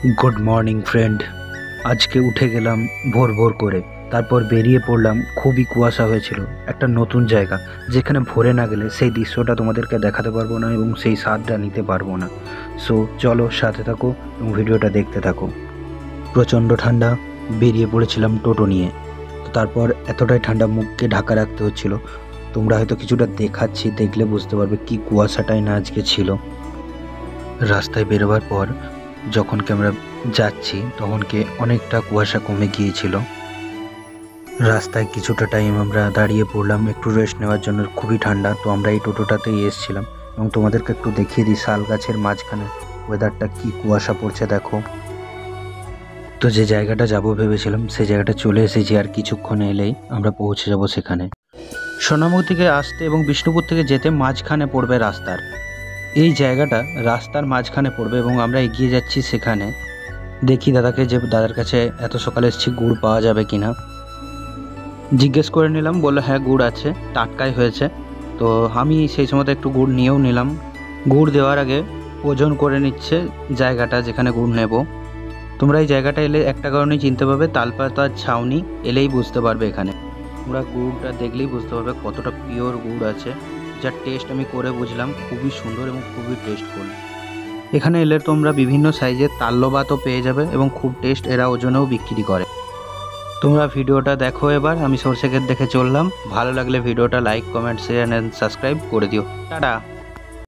Good morning friend. आज के उठे गेलाम भोर भोर করে তারপর বেরিয়ে পড়লাম। খুবই কুয়াশা হয়েছিল। একটা নতুন জায়গা যেখানে ভোরে না গেলে সেই দৃশ্যটা তোমাদেরকে দেখাতে পারবো না এবং সেই স্বাদটা নিতে পারবো না। সো চলো সাথে থাকো এবং ভিডিওটা দেখতে থাকো। প্রচণ্ড ঠান্ডা, বেরিয়ে পড়েছিলাম টোটো নিয়ে। তো তারপর এতটাই ঠান্ডা মুখকে ঢাকা রাখতে হচ্ছিল। তোমরা হয়তো কিছুটা দেখাচ্ছি, দেখলে বুঝতে পারবে কি কুয়াশাটাই না আজকে ছিল। রাস্তায় বেরোবার পর যখন আমরা যাচ্ছি তখনকে অনেকটা কুয়াশা কমে গিয়েছিল। রাস্তায় কিছুটা টাইম আমরা দাঁড়িয়ে পড়লাম একটু রেস্ট নেওয়ার জন্য। খুবই ঠান্ডা, তো আমরা এই টোটোটাতেই এসেছিলাম এবং তোমাদেরকে একটু দেখিয়ে দিই শাল গাছের মাঝখানে ওয়েদারটা কি কুয়াশা পড়ছে দেখো। তো যে জায়গাটা যাব ভেবেছিলাম সেই জায়গাটা চলে এসেছি, আর কিছুক্ষণ এলেই আমরা পৌঁছে যাব সেখানে। সোনামুখ থেকে আসতে এবং বিষ্ণুপুর থেকে যেতে মাঝখানে পড়বে রাস্তার এই জায়গাটা, রাস্তার মাঝখানে পড়বে এবং আমরা এগিয়ে যাচ্ছি সেখানে। দেখি দাদাকে, যে দাদার কাছে এত সকালে এসেছি গুড় পাওয়া যাবে কিনা জিজ্ঞেস করে নিলাম। বললো হ্যাঁ গুড় আছে, টাটকাই হয়েছে। তো আমি সেই সময় একটু গুড় নিয়েও নিলাম। গুড় দেওয়ার আগে ওজন করে নিচ্ছে জায়গাটা যেখানে গুড় নেব। তোমরা এই জায়গাটা এলে একটা কারণেই চিনতে পারবে, তালপাতার ছাউনি এলেই বুঝতে পারবে। এখানে তোমরা গুড়টা দেখলেই বুঝতে পারবে কতটা পিওর গুড় আছে, যার টেস্ট আমি করে বুঝলাম খুবই সুন্দর এবং খুবই টেস্টফুল। এখানে এলে তোমরা বিভিন্ন সাইজের তাল্যবাতও পেয়ে যাবে এবং খুব টেস্ট, এরা ওজনেও বিক্রি করে। তোমরা ভিডিওটা দেখো। এবার আমি সরষে ক্ষেত দেখে চললাম। ভালো লাগলে ভিডিওটা like, comment, share and subscribe করে দিও। টাটা।